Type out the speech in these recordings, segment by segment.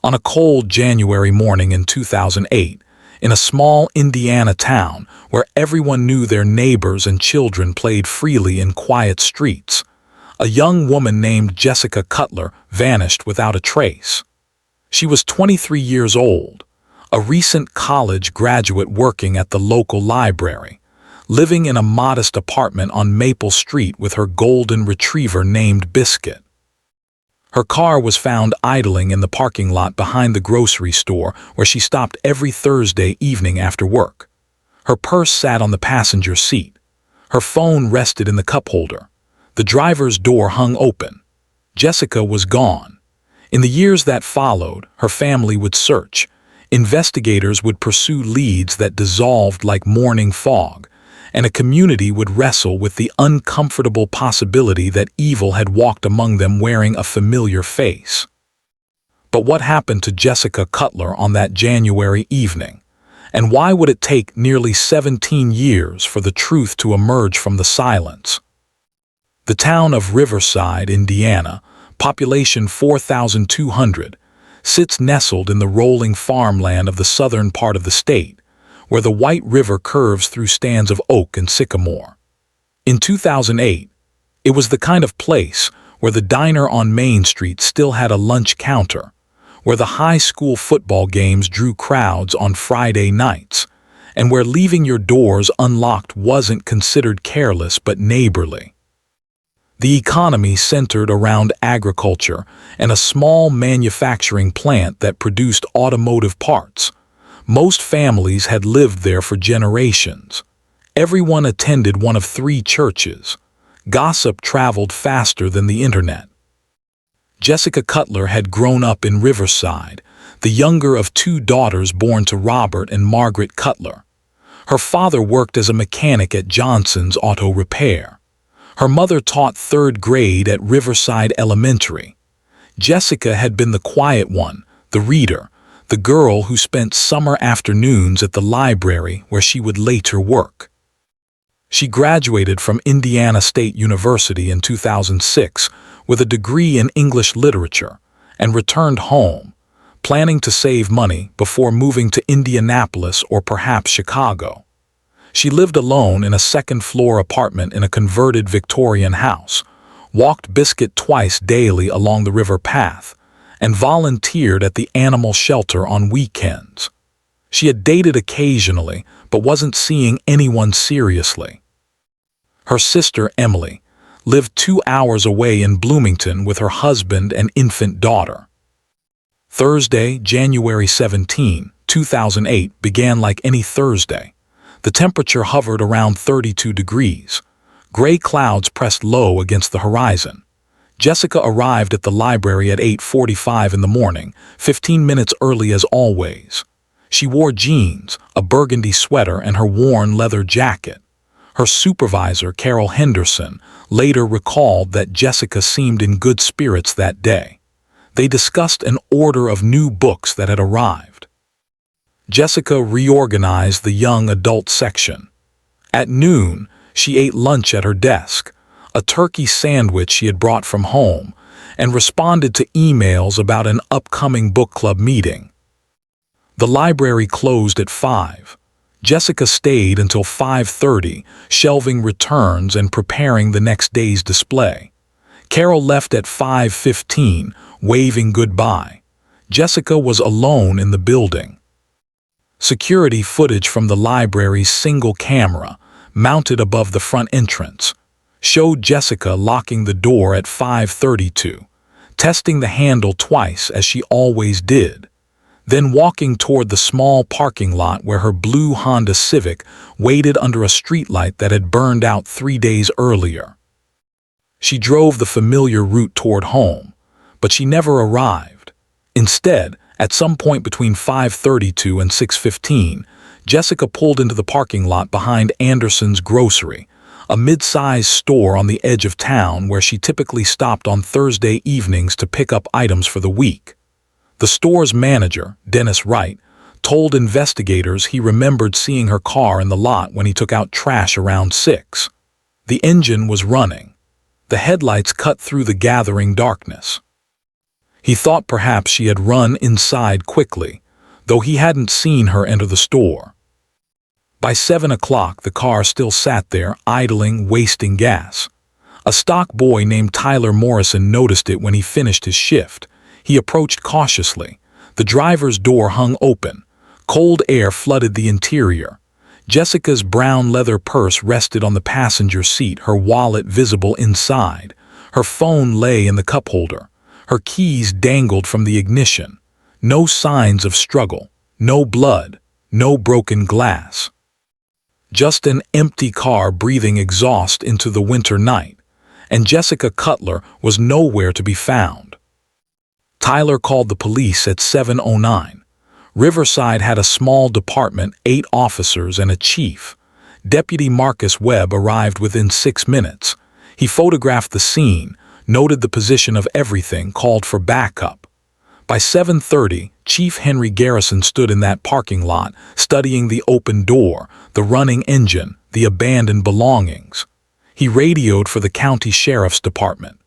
On a cold January morning in 2008, in a small Indiana town where everyone knew their neighbors and children played freely in quiet streets, a young woman named Jessica Cutler vanished without a trace. She was 23 years old, a recent college graduate working at the local library, living in a modest apartment on Maple Street with her golden retriever named Biscuit. Her car was found idling in the parking lot behind the grocery store where she stopped every Thursday evening after work. Her purse sat on the passenger seat. Her phone rested in the cup holder. The driver's door hung open. Jessica was gone. In the years that followed, her family would search. Investigators would pursue leads that dissolved like morning fog, and a community would wrestle with the uncomfortable possibility that evil had walked among them wearing a familiar face. But what happened to Jessica Cutler on that January evening? And why would it take nearly 17 years for the truth to emerge from the silence? The town of Riverside, Indiana, population 4,200, sits nestled in the rolling farmland of the southern part of the state, where the White River curves through stands of oak and sycamore. In 2008, it was the kind of place where the diner on Main Street still had a lunch counter, where the high school football games drew crowds on Friday nights, and where leaving your doors unlocked wasn't considered careless but neighborly. The economy centered around agriculture and a small manufacturing plant that produced automotive parts. Most families had lived there for generations. Everyone attended one of 3 churches. Gossip traveled faster than the internet. Jessica Cutler had grown up in Riverside, the younger of 2 daughters born to Robert and Margaret Cutler. Her father worked as a mechanic at Johnson's Auto Repair. Her mother taught 3rd grade at Riverside Elementary. Jessica had been the quiet one, the reader, the girl who spent summer afternoons at the library where she would later work. She graduated from Indiana State University in 2006 with a degree in English literature and returned home, planning to save money before moving to Indianapolis or perhaps Chicago. She lived alone in a 2nd-floor apartment in a converted Victorian house, walked Biscuit twice daily along the river path, and volunteered at the animal shelter on weekends. She had dated occasionally, but wasn't seeing anyone seriously. Her sister, Emily, lived 2 hours away in Bloomington with her husband and infant daughter. Thursday, January 17, 2008, began like any Thursday. The temperature hovered around 32 degrees. Gray clouds pressed low against the horizon. Jessica arrived at the library at 8:45 in the morning, 15 minutes early as always. She wore jeans, a burgundy sweater, and her worn leather jacket. Her supervisor, Carol Henderson, later recalled that Jessica seemed in good spirits that day. They discussed an order of new books that had arrived. Jessica reorganized the young adult section. At noon, she ate lunch at her desk, a turkey sandwich she had brought from home, and responded to emails about an upcoming book club meeting. The library closed at 5. Jessica stayed until 5:30, shelving returns and preparing the next day's display. Carol left at 5:15, waving goodbye. Jessica was alone in the building. Security footage from the library's single camera, mounted above the front entrance, showed Jessica locking the door at 5:32, testing the handle twice as she always did, then walking toward the small parking lot where her blue Honda Civic waited under a streetlight that had burned out 3 days earlier. She drove the familiar route toward home, but she never arrived. Instead, at some point between 5:32 and 6:15, Jessica pulled into the parking lot behind Anderson's Grocery, a mid-sized store on the edge of town where she typically stopped on Thursday evenings to pick up items for the week. The store's manager, Dennis Wright, told investigators he remembered seeing her car in the lot when he took out trash around 6. The engine was running. The headlights cut through the gathering darkness. He thought perhaps she had run inside quickly, though he hadn't seen her enter the store. By 7 o'clock, the car still sat there, idling, wasting gas. A stock boy named Tyler Morrison noticed it when he finished his shift. He approached cautiously. The driver's door hung open. Cold air flooded the interior. Jessica's brown leather purse rested on the passenger seat, her wallet visible inside. Her phone lay in the cup holder. Her keys dangled from the ignition. No signs of struggle, no blood, no broken glass. Just an empty car breathing exhaust into the winter night, and Jessica Cutler was nowhere to be found. Tyler called the police at 7:09. Riverside had a small department, 8 officers and a chief. Deputy Marcus Webb arrived within 6 minutes. He photographed the scene, noted the position of everything, called for backup. By 7:30, Chief Henry Garrison stood in that parking lot, studying the open door, the running engine, the abandoned belongings. He radioed for the county sheriff's department.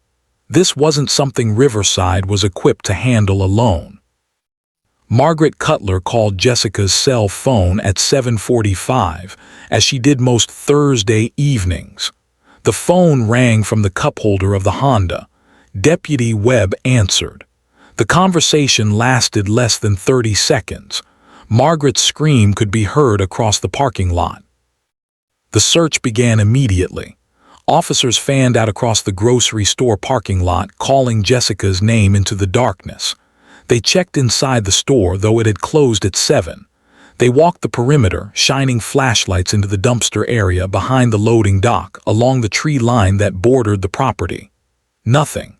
This wasn't something Riverside was equipped to handle alone. Margaret Cutler called Jessica's cell phone at 7:45, as she did most Thursday evenings. The phone rang from the cup holder of the Honda. Deputy Webb answered. The conversation lasted less than 30 seconds. Margaret's scream could be heard across the parking lot. The search began immediately. Officers fanned out across the grocery store parking lot, calling Jessica's name into the darkness. They checked inside the store, though it had closed at 7. They walked the perimeter, shining flashlights into the dumpster area behind the loading dock, along the tree line that bordered the property. Nothing.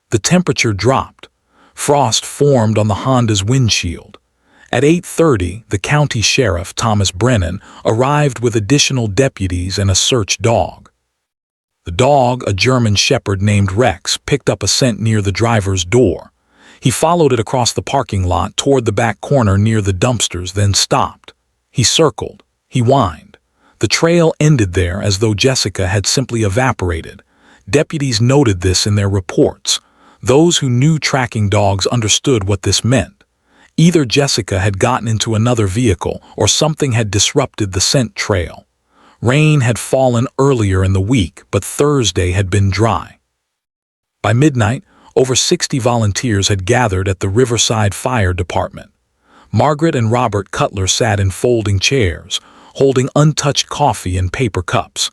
The temperature dropped. Frost formed on the Honda's windshield. At 8:30, the county sheriff, Thomas Brennan, arrived with additional deputies and a search dog. The dog, a German shepherd named Rex, picked up a scent near the driver's door. He followed it across the parking lot toward the back corner near the dumpsters, then stopped. He circled. He whined. The trail ended there, as though Jessica had simply evaporated. Deputies noted this in their reports. Those who knew tracking dogs understood what this meant. Either Jessica had gotten into another vehicle or something had disrupted the scent trail. Rain had fallen earlier in the week, but Thursday had been dry. By midnight, over 60 volunteers had gathered at the Riverside Fire Department. Margaret and Robert Cutler sat in folding chairs, holding untouched coffee in paper cups.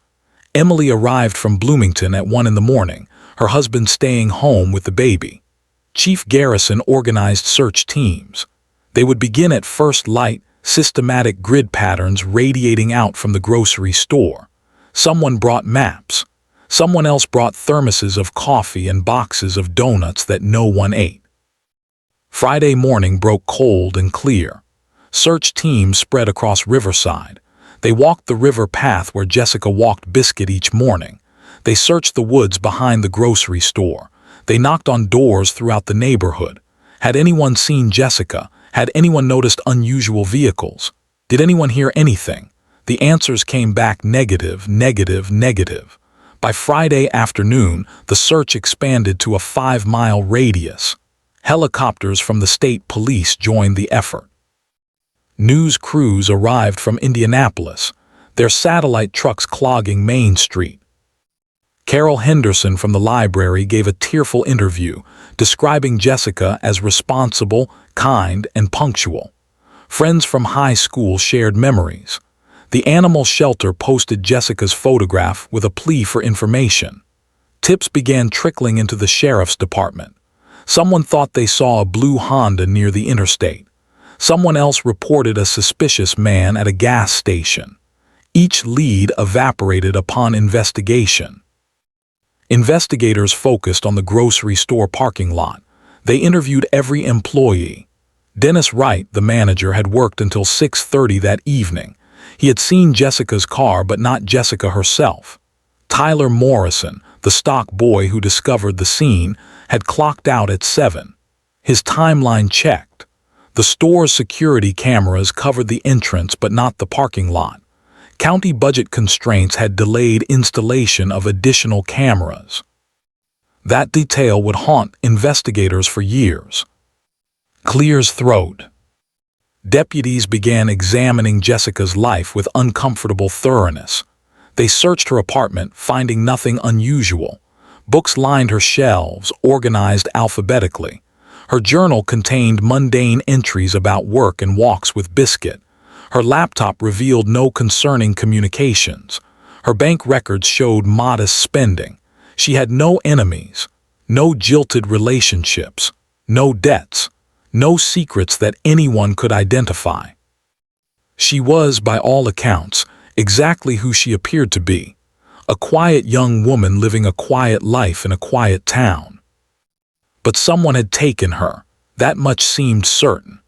Emily arrived from Bloomington at 1 in the morning, her husband staying home with the baby. Chief Garrison organized search teams. They would begin at first light, systematic grid patterns radiating out from the grocery store. Someone brought maps. Someone else brought thermoses of coffee and boxes of donuts that no one ate. Friday morning broke cold and clear. Search teams spread across Riverside. They walked the river path where Jessica walked Biscuit each morning. They searched the woods behind the grocery store. They knocked on doors throughout the neighborhood. Had anyone seen Jessica? Had anyone noticed unusual vehicles? Did anyone hear anything? The answers came back negative, negative, negative. By Friday afternoon, the search expanded to a 5-mile radius. Helicopters from the state police joined the effort. News crews arrived from Indianapolis, their satellite trucks clogging Main Street. Carol Henderson from the library gave a tearful interview, describing Jessica as responsible, kind, and punctual. Friends from high school shared memories. The animal shelter posted Jessica's photograph with a plea for information. Tips began trickling into the sheriff's department. Someone thought they saw a blue Honda near the interstate. Someone else reported a suspicious man at a gas station. Each lead evaporated upon investigation. Investigators focused on the grocery store parking lot. They interviewed every employee. Dennis Wright, the manager, had worked until 6:30 that evening. He had seen Jessica's car, but not Jessica herself. Tyler Morrison, the stock boy who discovered the scene, had clocked out at 7. His timeline checked. The store's security cameras covered the entrance but not the parking lot. County budget constraints had delayed installation of additional cameras. That detail would haunt investigators for years. Clears throat. Deputies began examining Jessica's life with uncomfortable thoroughness. They searched her apartment, finding nothing unusual. Books lined her shelves, organized alphabetically. Her journal contained mundane entries about work and walks with Biscuit. Her laptop revealed no concerning communications. Her bank records showed modest spending. She had no enemies, no jilted relationships, no debts, no secrets that anyone could identify. She was, by all accounts, exactly who she appeared to be, a quiet young woman living a quiet life in a quiet town. But someone had taken her, that much seemed certain.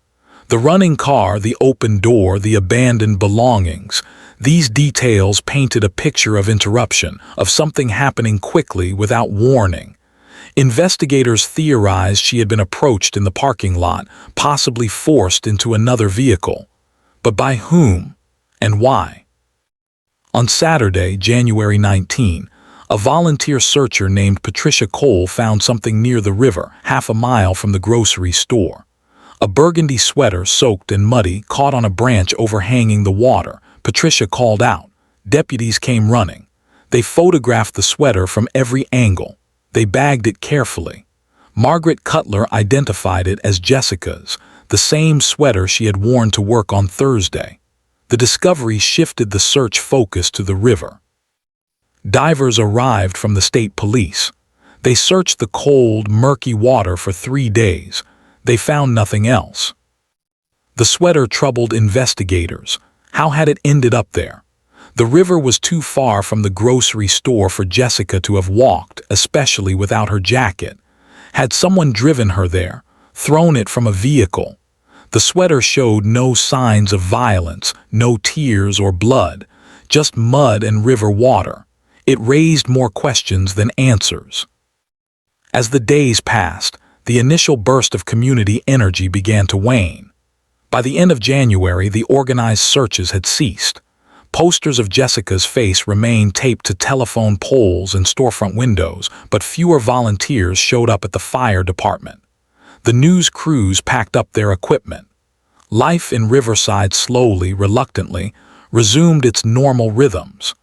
The running car, the open door, the abandoned belongings, these details painted a picture of interruption, of something happening quickly without warning. Investigators theorized she had been approached in the parking lot, possibly forced into another vehicle. But by whom and why? On Saturday, January 19, a volunteer searcher named Patricia Cole found something near the river, half a mile from the grocery store. A burgundy sweater, soaked and muddy, caught on a branch overhanging the water. Patricia called out. Deputies came running. They photographed the sweater from every angle. They bagged it carefully. Margaret Cutler identified it as Jessica's, the same sweater she had worn to work on Thursday. The discovery shifted the search focus to the river. Divers arrived from the state police. They searched the cold, murky water for 3 days. They found nothing else. The sweater troubled investigators. How had it ended up there? The river was too far from the grocery store for Jessica to have walked, especially without her jacket. Had someone driven her there, thrown it from a vehicle? The sweater showed no signs of violence, no tears or blood, just mud and river water. It raised more questions than answers. As the days passed, the initial burst of community energy began to wane. By the end of January, the organized searches had ceased. Posters of Jessica's face remained taped to telephone poles and storefront windows, but fewer volunteers showed up at the fire department. The news crews packed up their equipment. Life in Riverside slowly, reluctantly, resumed its normal rhythms.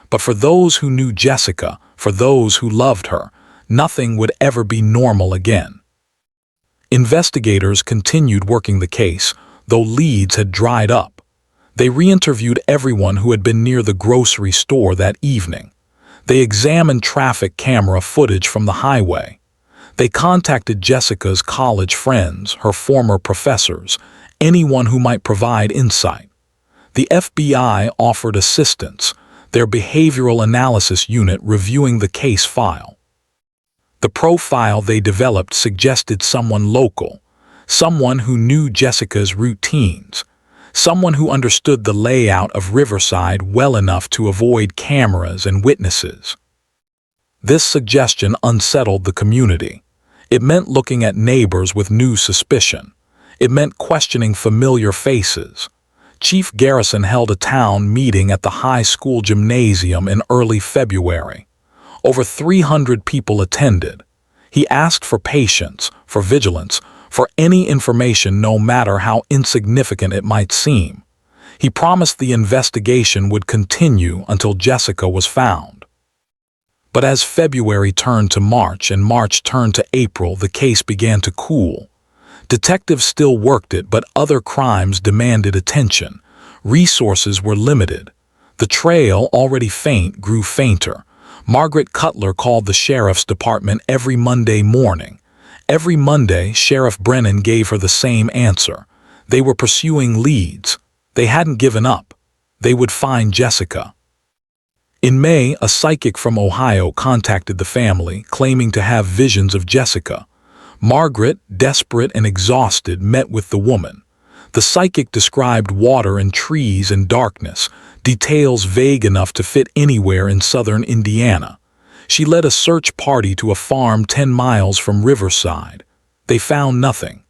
But for those who knew Jessica, for those who loved her, nothing would ever be normal again. Investigators continued working the case, though leads had dried up. They re-interviewed everyone who had been near the grocery store that evening. They examined traffic camera footage from the highway. They contacted Jessica's college friends, her former professors, anyone who might provide insight. The FBI offered assistance, their behavioral analysis unit reviewing the case file. The profile they developed suggested someone local, someone who knew Jessica's routines, someone who understood the layout of Riverside well enough to avoid cameras and witnesses. This suggestion unsettled the community. It meant looking at neighbors with new suspicion. It meant questioning familiar faces. Chief Garrison held a town meeting at the high school gymnasium in early February. Over 300 people attended. He asked for patience, for vigilance, for any information no matter how insignificant it might seem. He promised the investigation would continue until Jessica was found. But as February turned to March and March turned to April, the case began to cool. Detectives still worked it, but other crimes demanded attention. Resources were limited. The trail, already faint, grew fainter. Margaret Cutler called the sheriff's department every Monday morning. Every Monday, Sheriff Brennan gave her the same answer. They were pursuing leads. They hadn't given up. They would find Jessica. In May, a psychic from Ohio contacted the family, claiming to have visions of Jessica. Margaret, desperate and exhausted, met with the woman. The psychic described water and trees and darkness, details vague enough to fit anywhere in southern Indiana. She led a search party to a farm 10 miles from Riverside. They found nothing.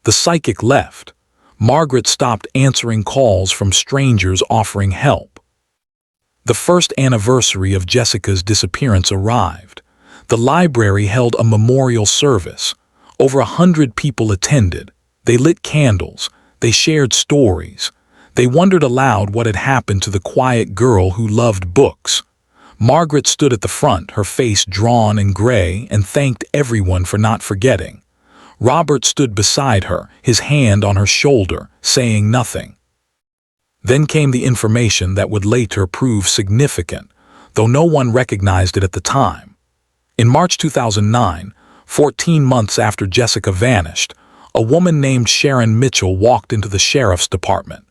The psychic left. Margaret stopped answering calls from strangers offering help. The first anniversary of Jessica's disappearance arrived. The library held a memorial service. Over 100 people attended. They lit candles. They shared stories. They wondered aloud what had happened to the quiet girl who loved books. Margaret stood at the front, her face drawn and gray, and thanked everyone for not forgetting. Robert stood beside her, his hand on her shoulder, saying nothing. Then came the information that would later prove significant, though no one recognized it at the time. In March 2009, 14 months after Jessica vanished, a woman named Sharon Mitchell walked into the sheriff's department.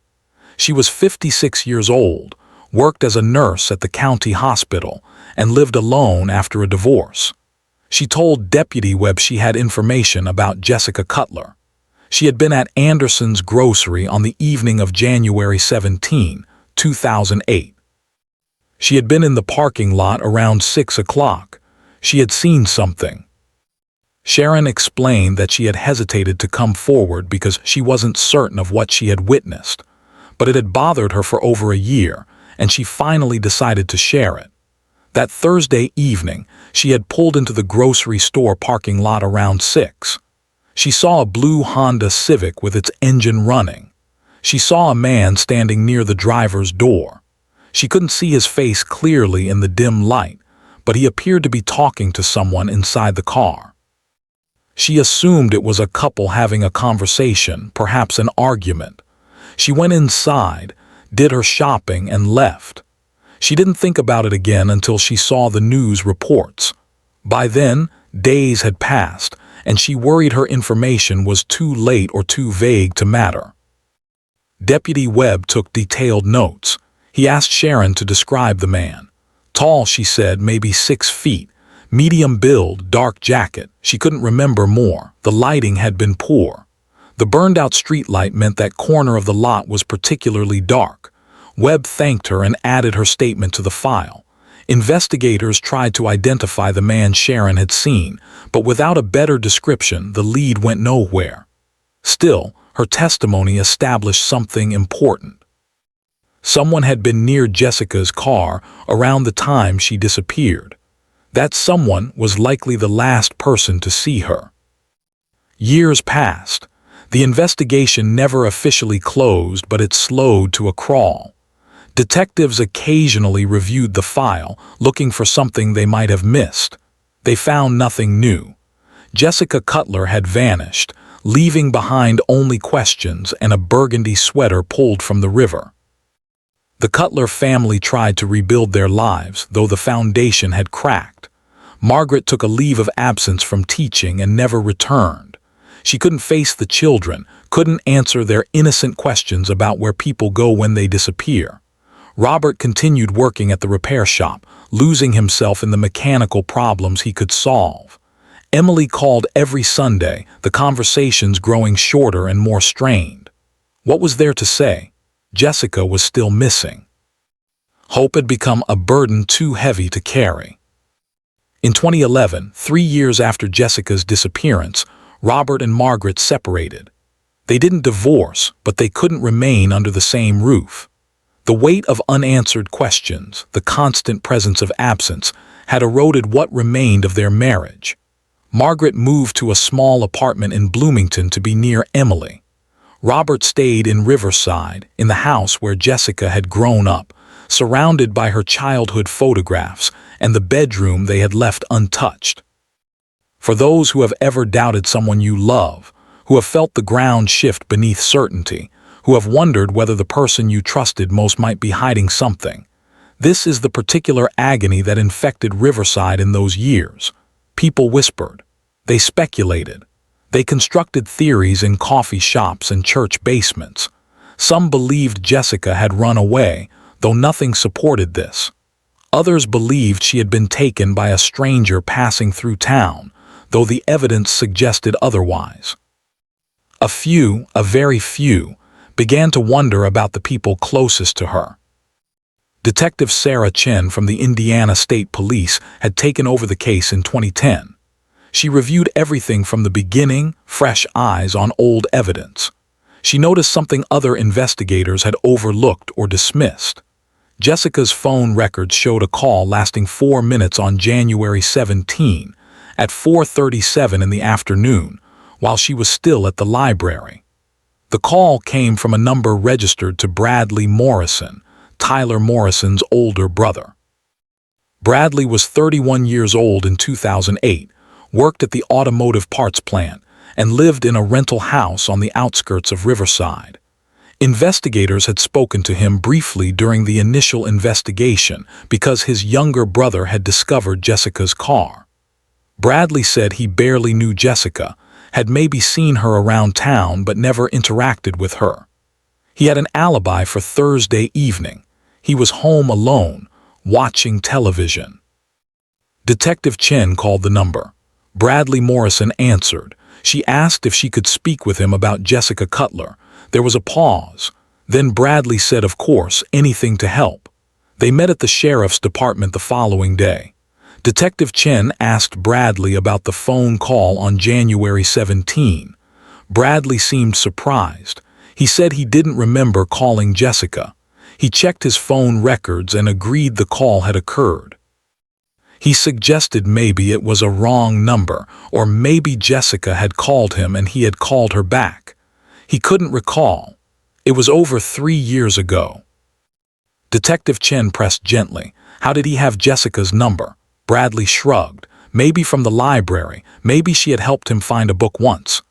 She was 56 years old, worked as a nurse at the county hospital, and lived alone after a divorce. She told Deputy Webb she had information about Jessica Cutler. She had been at Anderson's grocery on the evening of January 17, 2008. She had been in the parking lot around 6 o'clock. She had seen something. Sharon explained that she had hesitated to come forward because she wasn't certain of what she had witnessed, but it had bothered her for over a year, and she finally decided to share it. That Thursday evening, she had pulled into the grocery store parking lot around 6. She saw a blue Honda Civic with its engine running. She saw a man standing near the driver's door. She couldn't see his face clearly in the dim light, but he appeared to be talking to someone inside the car. She assumed it was a couple having a conversation, perhaps an argument. She went inside, did her shopping, and left. She didn't think about it again until she saw the news reports. By then, days had passed, and she worried her information was too late or too vague to matter. Deputy Webb took detailed notes. He asked Sharon to describe the man. Tall, she said, maybe 6 feet. Medium build, dark jacket. She couldn't remember more. The lighting had been poor. The burned-out streetlight meant that corner of the lot was particularly dark. Webb thanked her and added her statement to the file. Investigators tried to identify the man Sharon had seen, but without a better description, the lead went nowhere. Still, her testimony established something important. Someone had been near Jessica's car around the time she disappeared. That someone was likely the last person to see her. Years passed. The investigation never officially closed, but it slowed to a crawl. Detectives occasionally reviewed the file, looking for something they might have missed. They found nothing new. Jessica Cutler had vanished, leaving behind only questions and a burgundy sweater pulled from the river. The Cutler family tried to rebuild their lives, though the foundation had cracked. Margaret took a leave of absence from teaching and never returned. She couldn't face the children, couldn't answer their innocent questions about where people go when they disappear. Robert continued working at the repair shop, losing himself in the mechanical problems he could solve. Emily called every Sunday, the conversations growing shorter and more strained. What was there to say? Jessica was still missing. Hope had become a burden too heavy to carry. In 2011, 3 years after Jessica's disappearance, Robert and Margaret separated. They didn't divorce, but they couldn't remain under the same roof. The weight of unanswered questions, the constant presence of absence, had eroded what remained of their marriage. Margaret moved to a small apartment in Bloomington to be near Emily. Robert stayed in Riverside, in the house where Jessica had grown up, surrounded by her childhood photographs and the bedroom they had left untouched. For those who have ever doubted someone you love, who have felt the ground shift beneath certainty, who have wondered whether the person you trusted most might be hiding something, this is the particular agony that infected Riverside in those years. People whispered. They speculated. They constructed theories in coffee shops and church basements. Some believed Jessica had run away, though nothing supported this. Others believed she had been taken by a stranger passing through town, though the evidence suggested otherwise. A few, a very few, began to wonder about the people closest to her. Detective Sarah Chen from the Indiana State Police had taken over the case in 2010. She reviewed everything from the beginning, fresh eyes on old evidence. She noticed something other investigators had overlooked or dismissed. Jessica's phone records showed a call lasting 4 minutes on January 17 at 4:37 in the afternoon, while she was still at the library. The call came from a number registered to Bradley Morrison, Tyler Morrison's older brother. Bradley was 31 years old in 2008, worked at the automotive parts plant, and lived in a rental house on the outskirts of Riverside. Investigators had spoken to him briefly during the initial investigation because his younger brother had discovered Jessica's car. Bradley said he barely knew Jessica, had maybe seen her around town but never interacted with her. He had an alibi for Thursday evening. He was home alone, watching television. Detective Chen called the number. Bradley Morrison answered. She asked if she could speak with him about Jessica Cutler. There was a pause. Then Bradley said, of course, anything to help. They met at the sheriff's department the following day. Detective Chen asked Bradley about the phone call on January 17. Bradley seemed surprised. He said he didn't remember calling Jessica. He checked his phone records and agreed the call had occurred. He suggested maybe it was a wrong number, or maybe Jessica had called him and he had called her back. He couldn't recall. It was over 3 years ago. Detective Chen pressed gently. How did he have Jessica's number? Bradley shrugged. Maybe from the library. Maybe she had helped him find a book once.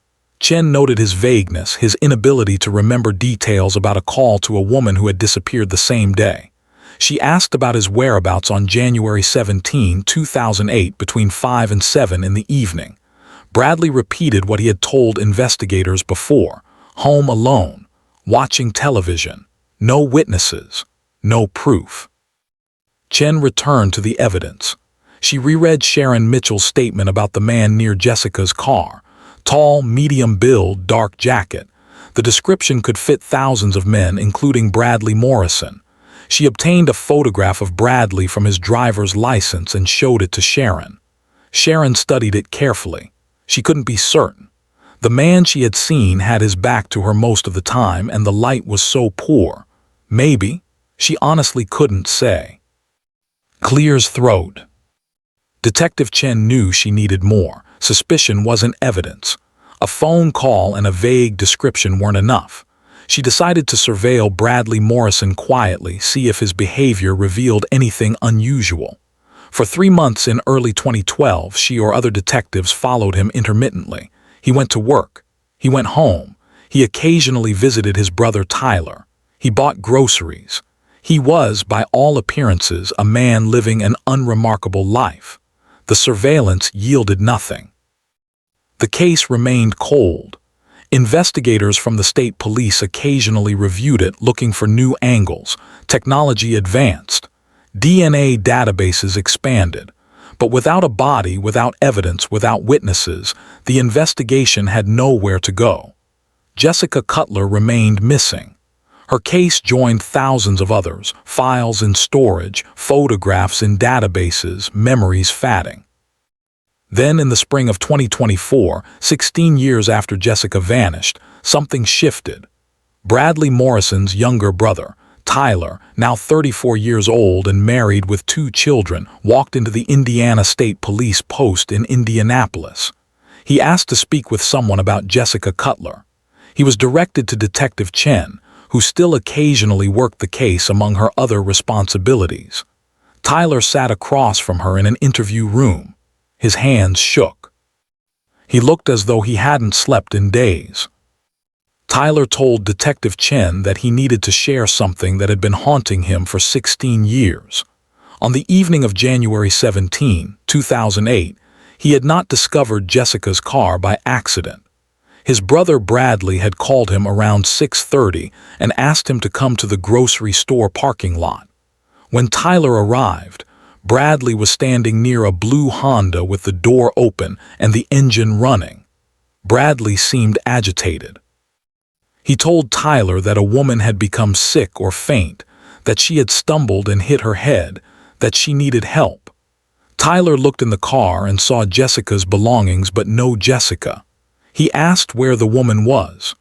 Chen noted his vagueness, his inability to remember details about a call to a woman who had disappeared the same day. She asked about his whereabouts on January 17, 2008, between 5 and 7 in the evening. Bradley repeated what he had told investigators before. Home alone, watching television, no witnesses, no proof. Chen returned to the evidence. She reread Sharon Mitchell's statement about the man near Jessica's car. Tall, medium build, dark jacket. The description could fit thousands of men, including Bradley Morrison. She obtained a photograph of Bradley from his driver's license and showed it to Sharon. Sharon studied it carefully. She couldn't be certain. The man she had seen had his back to her most of the time, and the light was so poor. Maybe. She honestly couldn't say. Clear's throat. Detective Chen knew she needed more. Suspicion wasn't evidence. A phone call and a vague description weren't enough. She decided to surveil Bradley Morrison quietly, see if his behavior revealed anything unusual. For 3 months in early 2012, she or other detectives followed him intermittently. He went to work. He went home. He occasionally visited his brother Tyler. He bought groceries. He was, by all appearances, a man living an unremarkable life. The surveillance yielded nothing. The case remained cold. Investigators from the state police occasionally reviewed it, looking for new angles. Technology advanced. DNA databases expanded. But without a body, without evidence, without witnesses, the investigation had nowhere to go. Jessica Cutler remained missing. Her case joined thousands of others, files in storage, photographs in databases, memories fading. Then in the spring of 2024, 16 years after Jessica vanished, something shifted. Bradley Morrison's younger brother, Tyler, now 34 years old and married with 2 children, walked into the Indiana State Police post in Indianapolis. He asked to speak with someone about Jessica Cutler. He was directed to Detective Chen, who still occasionally worked the case among her other responsibilities. Tyler sat across from her in an interview room. His hands shook. He looked as though he hadn't slept in days. Tyler told Detective Chen that he needed to share something that had been haunting him for 16 years. On the evening of January 17, 2008, he had not discovered Jessica's car by accident. His brother Bradley had called him around 6:30 and asked him to come to the grocery store parking lot. When Tyler arrived, Bradley was standing near a blue Honda with the door open and the engine running. Bradley seemed agitated. He told Tyler that a woman had become sick or faint, that she had stumbled and hit her head, that she needed help. Tyler looked in the car and saw Jessica's belongings but no Jessica. He asked where the woman was.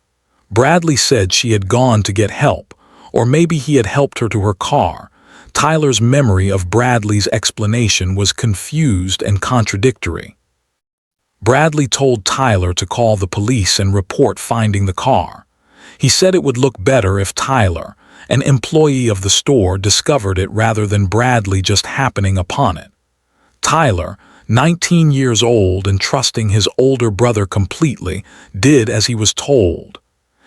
Bradley said she had gone to get help, or maybe he had helped her to her car. Tyler's memory of Bradley's explanation was confused and contradictory. Bradley told Tyler to call the police and report finding the car. He said it would look better if Tyler, an employee of the store, discovered it rather than Bradley just happening upon it. Tyler, 19 years old and trusting his older brother completely, did as he was told.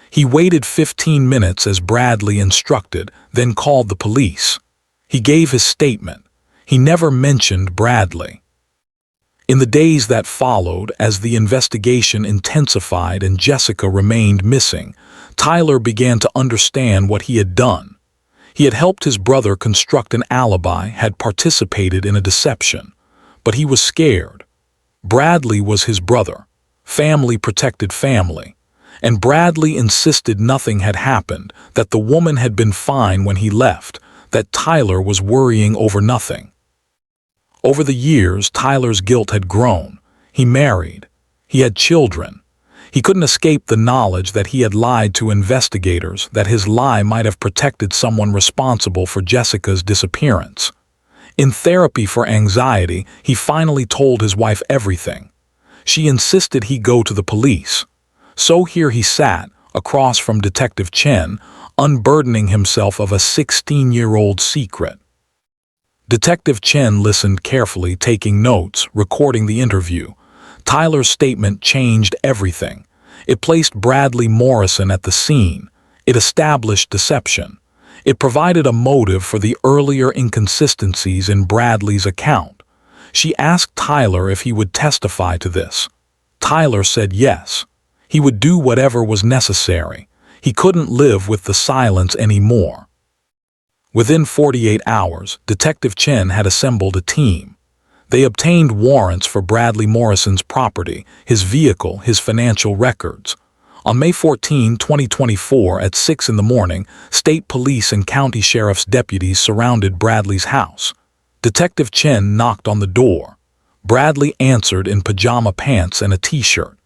He waited 15 minutes as Bradley instructed, then called the police. He gave his statement. He never mentioned Bradley. In the days that followed, as the investigation intensified and Jessica remained missing, Tyler began to understand what he had done. He had helped his brother construct an alibi, had participated in a deception. But he was scared. Bradley was his brother. Family protected family. And Bradley insisted nothing had happened, that the woman had been fine when he left, that Tyler was worrying over nothing. Over the years, Tyler's guilt had grown. He married. He had children. He couldn't escape the knowledge that he had lied to investigators, that his lie might have protected someone responsible for Jessica's disappearance. In therapy for anxiety, he finally told his wife everything. She insisted he go to the police. So here he sat, across from Detective Chen, unburdening himself of a 16-year-old secret. Detective Chen listened carefully, taking notes, recording the interview. Tyler's statement changed everything. It placed Bradley Morrison at the scene. It established deception. It provided a motive for the earlier inconsistencies in Bradley's account. She asked Tyler if he would testify to this. Tyler said yes. He would do whatever was necessary. He couldn't live with the silence anymore. Within 48 hours, Detective Chen had assembled a team. They obtained warrants for Bradley Morrison's property, his vehicle, his financial records. On May 14, 2024, at 6 in the morning, state police and county sheriff's deputies surrounded Bradley's house. Detective Chen knocked on the door. Bradley answered in pajama pants and a t-shirt.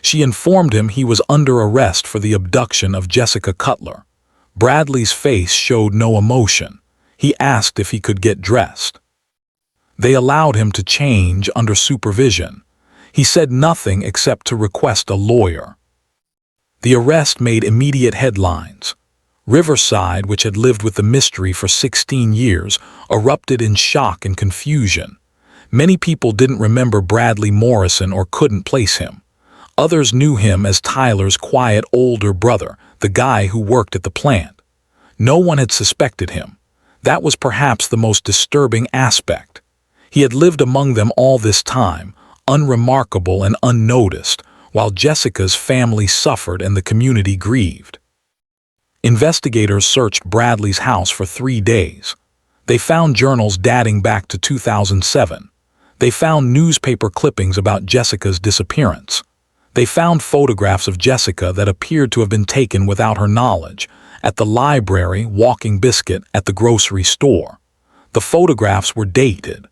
She informed him he was under arrest for the abduction of Jessica Cutler. Bradley's face showed no emotion. He asked if he could get dressed. They allowed him to change under supervision. He said nothing except to request a lawyer. The arrest made immediate headlines. Riverside, which had lived with the mystery for 16 years, erupted in shock and confusion. Many people didn't remember Bradley Morrison or couldn't place him. Others knew him as Tyler's quiet older brother, the guy who worked at the plant. No one had suspected him. That was perhaps the most disturbing aspect. He had lived among them all this time, unremarkable and unnoticed, while Jessica's family suffered and the community grieved. Investigators searched Bradley's house for 3 days. They found journals dating back to 2007. They found newspaper clippings about Jessica's disappearance. They found photographs of Jessica that appeared to have been taken without her knowledge, at the library, walking biscuit, at the grocery store. The photographs were dated.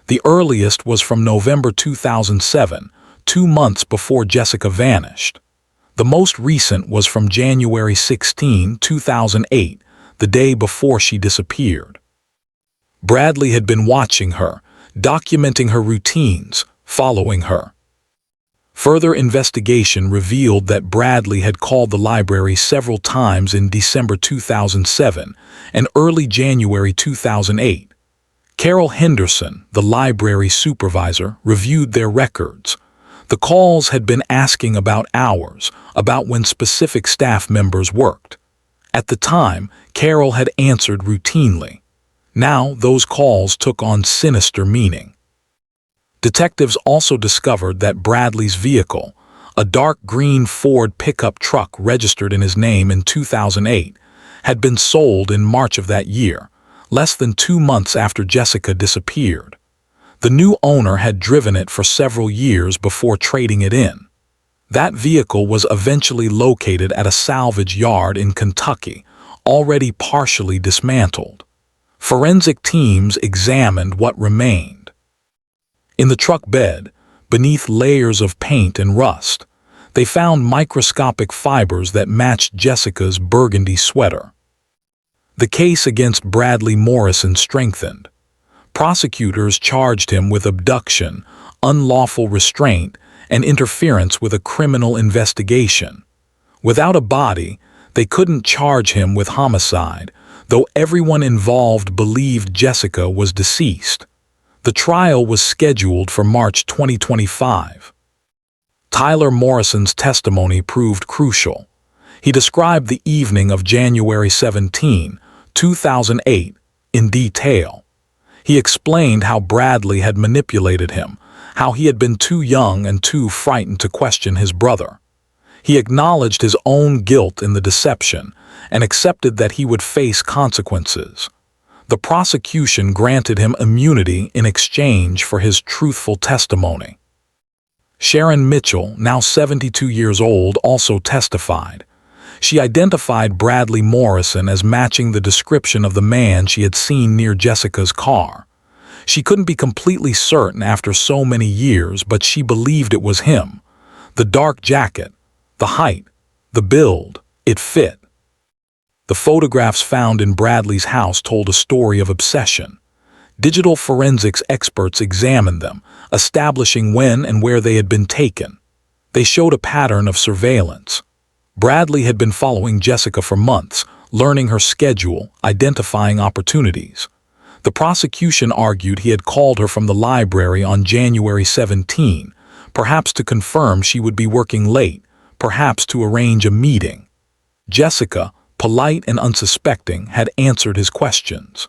The earliest was from November 2007, 2 months before Jessica vanished. The most recent was from January 16, 2008, the day before she disappeared. Bradley had been watching her, documenting her routines, following her. Further investigation revealed that Bradley had called the library several times in December 2007 and early January 2008. Carol Henderson, the library supervisor, reviewed their records. The calls had been asking about hours, about when specific staff members worked. At the time, Carol had answered routinely. Now those calls took on sinister meaning. Detectives also discovered that Bradley's vehicle, a dark green Ford pickup truck registered in his name in 2008, had been sold in March of that year, less than 2 months after Jessica disappeared. The new owner had driven it for several years before trading it in. That vehicle was eventually located at a salvage yard in Kentucky, already partially dismantled. Forensic teams examined what remained. In the truck bed, beneath layers of paint and rust, they found microscopic fibers that matched Jessica's burgundy sweater. The case against Bradley Morrison strengthened. Prosecutors charged him with abduction, unlawful restraint, and interference with a criminal investigation. Without a body, they couldn't charge him with homicide, though everyone involved believed Jessica was deceased. The trial was scheduled for March 2025. Tyler Morrison's testimony proved crucial. He described the evening of January 17, 2008, in detail. He explained how Bradley had manipulated him, how he had been too young and too frightened to question his brother. He acknowledged his own guilt in the deception and accepted that he would face consequences. The prosecution granted him immunity in exchange for his truthful testimony. Sharon Mitchell, now 72 years old, also testified. She identified Bradley Morrison as matching the description of the man she had seen near Jessica's car. She couldn't be completely certain after so many years, but she believed it was him. The dark jacket, the height, the build, it fit. The photographs found in Bradley's house told a story of obsession. Digital forensics experts examined them, establishing when and where they had been taken. They showed a pattern of surveillance. Bradley had been following Jessica for months, learning her schedule, identifying opportunities. The prosecution argued he had called her from the library on January 17, perhaps to confirm she would be working late, perhaps to arrange a meeting. Jessica, polite and unsuspecting, had answered his questions.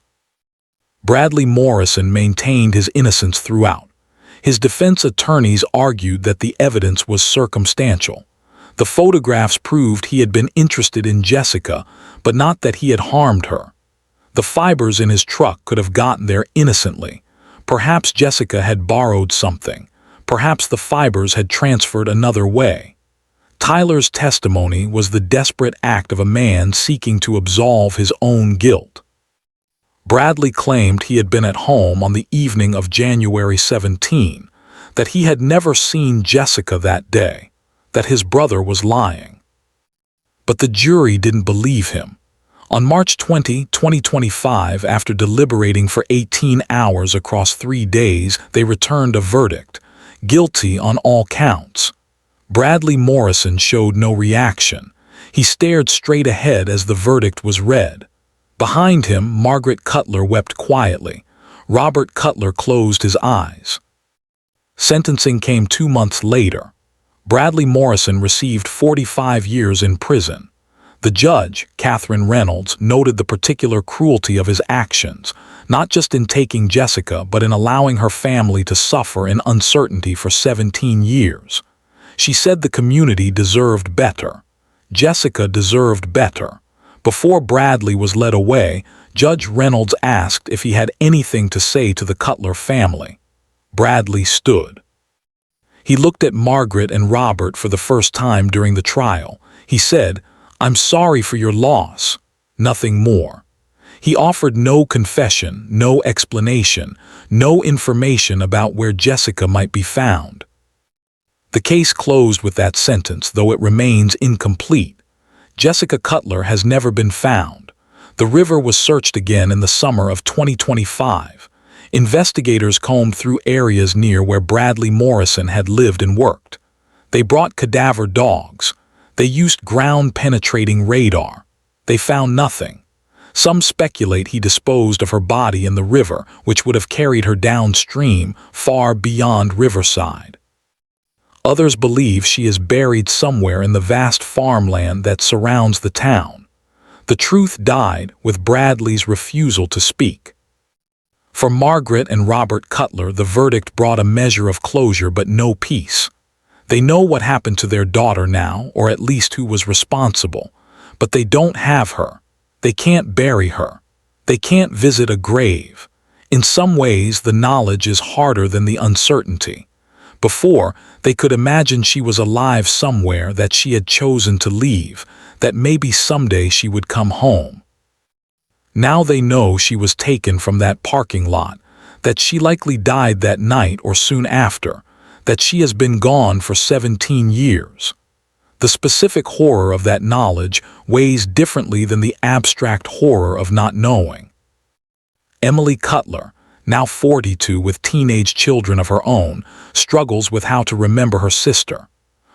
Bradley Morrison maintained his innocence throughout. His defense attorneys argued that the evidence was circumstantial. The photographs proved he had been interested in Jessica, but not that he had harmed her. The fibers in his truck could have gotten there innocently. Perhaps Jessica had borrowed something. Perhaps the fibers had transferred another way. Tyler's testimony was the desperate act of a man seeking to absolve his own guilt. Bradley claimed he had been at home on the evening of January 17, that he had never seen Jessica that day, that his brother was lying. But the jury didn't believe him. On March 20, 2025, after deliberating for 18 hours across 3 days, they returned a verdict, guilty on all counts. Bradley Morrison showed no reaction. He stared straight ahead as the verdict was read. Behind him, Margaret Cutler wept quietly. Robert Cutler closed his eyes. Sentencing came 2 months later. Bradley Morrison received 45 years in prison. The judge, Catherine Reynolds, noted the particular cruelty of his actions, not just in taking Jessica, but in allowing her family to suffer in uncertainty for 17 years. She said the community deserved better. Jessica deserved better. Before Bradley was led away, Judge Reynolds asked if he had anything to say to the Cutler family. Bradley stood. He looked at Margaret and Robert for the first time during the trial. He said, "I'm sorry for your loss." Nothing more. He offered no confession, no explanation, no information about where Jessica might be found. The case closed with that sentence, though it remains incomplete. Jessica Cutler has never been found. The river was searched again in the summer of 2025. Investigators combed through areas near where Bradley Morrison had lived and worked. They brought cadaver dogs. They used ground-penetrating radar. They found nothing. Some speculate he disposed of her body in the river, which would have carried her downstream, far beyond Riverside. Others believe she is buried somewhere in the vast farmland that surrounds the town. The truth died with Bradley's refusal to speak. For Margaret and Robert Cutler, the verdict brought a measure of closure but no peace. They know what happened to their daughter now, or at least who was responsible, but they don't have her. They can't bury her. They can't visit a grave. In some ways, the knowledge is harder than the uncertainty. Before, they could imagine she was alive somewhere, that she had chosen to leave, that maybe someday she would come home. Now they know she was taken from that parking lot, that she likely died that night or soon after, that she has been gone for 17 years. The specific horror of that knowledge weighs differently than the abstract horror of not knowing. Emily Cutler, now 42 with teenage children of her own, struggles with how to remember her sister.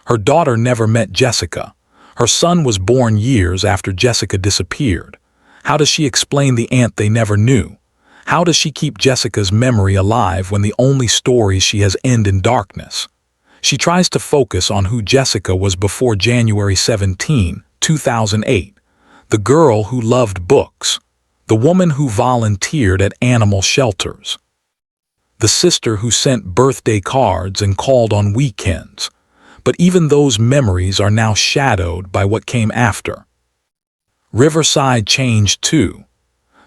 Her daughter never met Jessica. Her son was born years after Jessica disappeared. How does she explain the aunt they never knew? How does she keep Jessica's memory alive when the only stories she has end in darkness? She tries to focus on who Jessica was before January 17, 2008, the girl who loved books, the woman who volunteered at animal shelters, the sister who sent birthday cards and called on weekends. But even those memories are now shadowed by what came after. Riverside changed too.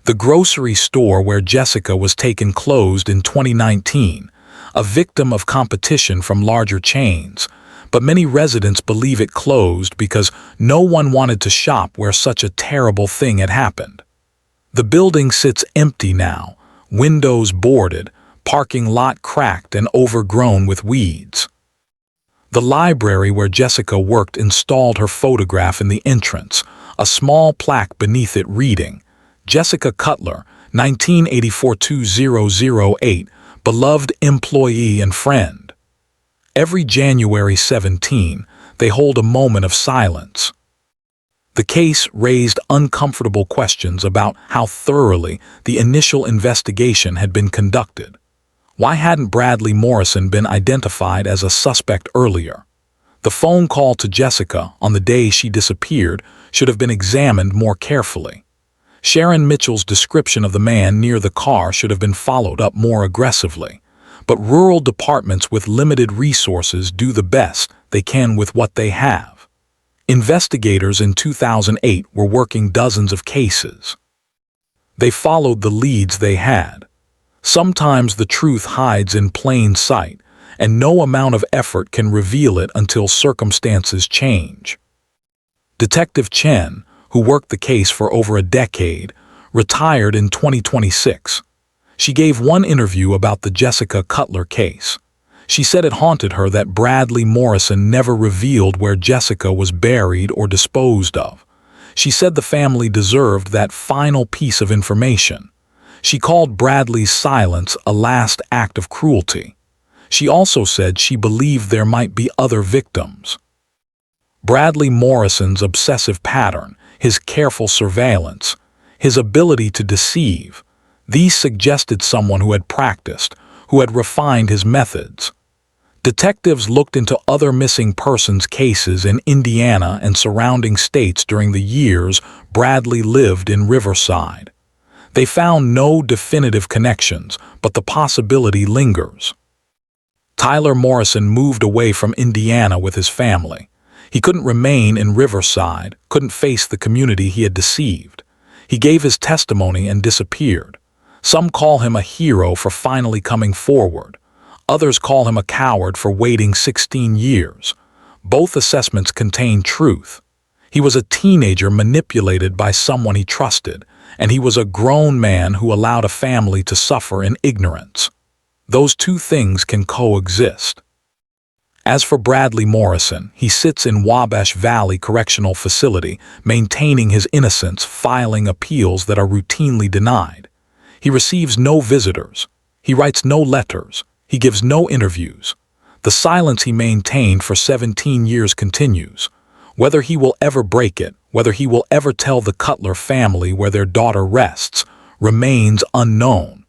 The grocery store where Jessica was taken closed in 2019, a victim of competition from larger chains, but many residents believe it closed because no one wanted to shop where such a terrible thing had happened. The building sits empty now, windows boarded, parking lot cracked and overgrown with weeds. The library where Jessica worked installed her photograph in the entrance, a small plaque beneath it reading, Jessica Cutler, 1984-2008, beloved employee and friend. Every January 17, they hold a moment of silence. The case raised uncomfortable questions about how thoroughly the initial investigation had been conducted. Why hadn't Bradley Morrison been identified as a suspect earlier? The phone call to Jessica on the day she disappeared should have been examined more carefully. Sharon Mitchell's description of the man near the car should have been followed up more aggressively. But rural departments with limited resources do the best they can with what they have. Investigators in 2008 were working dozens of cases. They followed the leads they had. Sometimes the truth hides in plain sight, and no amount of effort can reveal it until circumstances change. Detective Chen, who worked the case for over a decade, retired in 2026. She gave one interview about the Jessica Cutler case. She said it haunted her that Bradley Morrison never revealed where Jessica was buried or disposed of. She said the family deserved that final piece of information. She called Bradley's silence a last act of cruelty. She also said she believed there might be other victims. Bradley Morrison's obsessive pattern, his careful surveillance, his ability to deceive, these suggested someone who had practiced, who had refined his methods. Detectives looked into other missing persons cases in Indiana and surrounding states during the years Bradley lived in Riverside. They found no definitive connections, but the possibility lingers. Tyler Morrison moved away from Indiana with his family. He couldn't remain in Riverside, couldn't face the community he had deceived. He gave his testimony and disappeared. Some call him a hero for finally coming forward. Others call him a coward for waiting 16 years. Both assessments contain truth. He was a teenager manipulated by someone he trusted, and he was a grown man who allowed a family to suffer in ignorance. Those two things can coexist. As for Bradley Morrison, he sits in Wabash Valley Correctional Facility, maintaining his innocence, filing appeals that are routinely denied. He receives no visitors. He writes no letters. He gives no interviews. The silence he maintained for 17 years continues. Whether he will ever break it, whether he will ever tell the Cutler family where their daughter rests, remains unknown.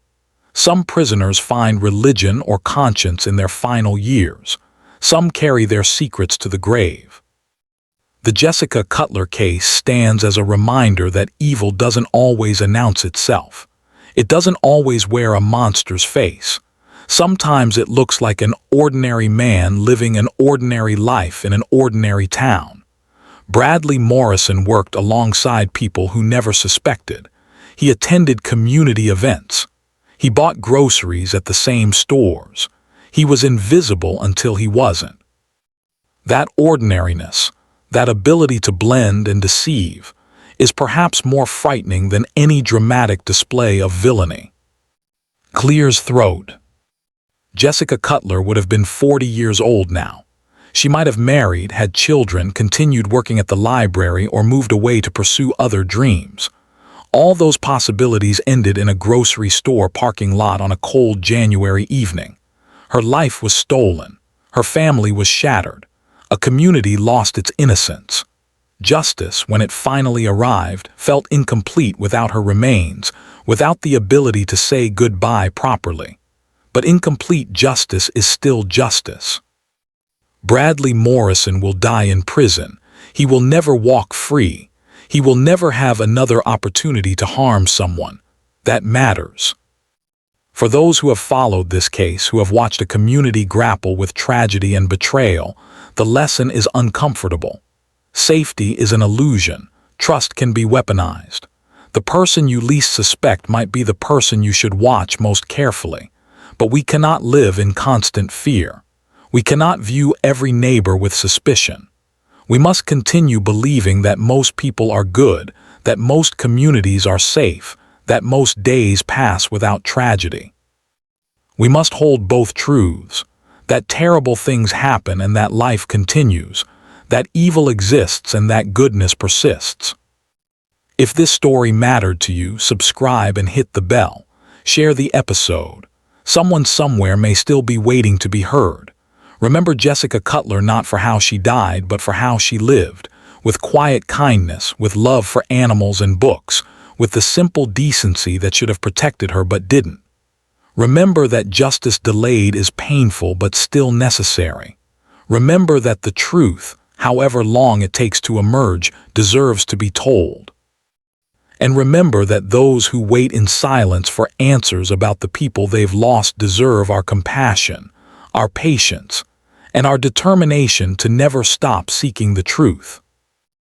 Some prisoners find religion or conscience in their final years. Some carry their secrets to the grave. The Jessica Cutler case stands as a reminder that evil doesn't always announce itself. It doesn't always wear a monster's face. Sometimes it looks like an ordinary man living an ordinary life in an ordinary town. Bradley Morrison worked alongside people who never suspected. He attended community events. He bought groceries at the same stores. He was invisible until he wasn't. That ordinariness, that ability to blend and deceive, is perhaps more frightening than any dramatic display of villainy. Clears throat. Jessica Cutler would have been 40 years old now. She might have married, had children, continued working at the library, or moved away to pursue other dreams. All those possibilities ended in a grocery store parking lot on a cold January evening. Her life was stolen. Her family was shattered. A community lost its innocence. Justice, when it finally arrived, felt incomplete without her remains, without the ability to say goodbye properly. But incomplete justice is still justice. Bradley Morrison will die in prison. He will never walk free. He will never have another opportunity to harm someone. That matters. For those who have followed this case, who have watched a community grapple with tragedy and betrayal, the lesson is uncomfortable. Safety is an illusion. Trust can be weaponized. The person you least suspect might be the person you should watch most carefully. But we cannot live in constant fear. We cannot view every neighbor with suspicion. We must continue believing that most people are good, that most communities are safe, that most days pass without tragedy. We must hold both truths, that terrible things happen and that life continues, that evil exists and that goodness persists. If this story mattered to you, subscribe and hit the bell. Share the episode. Someone somewhere may still be waiting to be heard. Remember Jessica Cutler not for how she died, but for how she lived, with quiet kindness, with love for animals and books, with the simple decency that should have protected her but didn't. Remember that justice delayed is painful but still necessary. Remember that the truth, however long it takes to emerge, deserves to be told. And remember that those who wait in silence for answers about the people they've lost deserve our compassion, our patience, and our determination to never stop seeking the truth.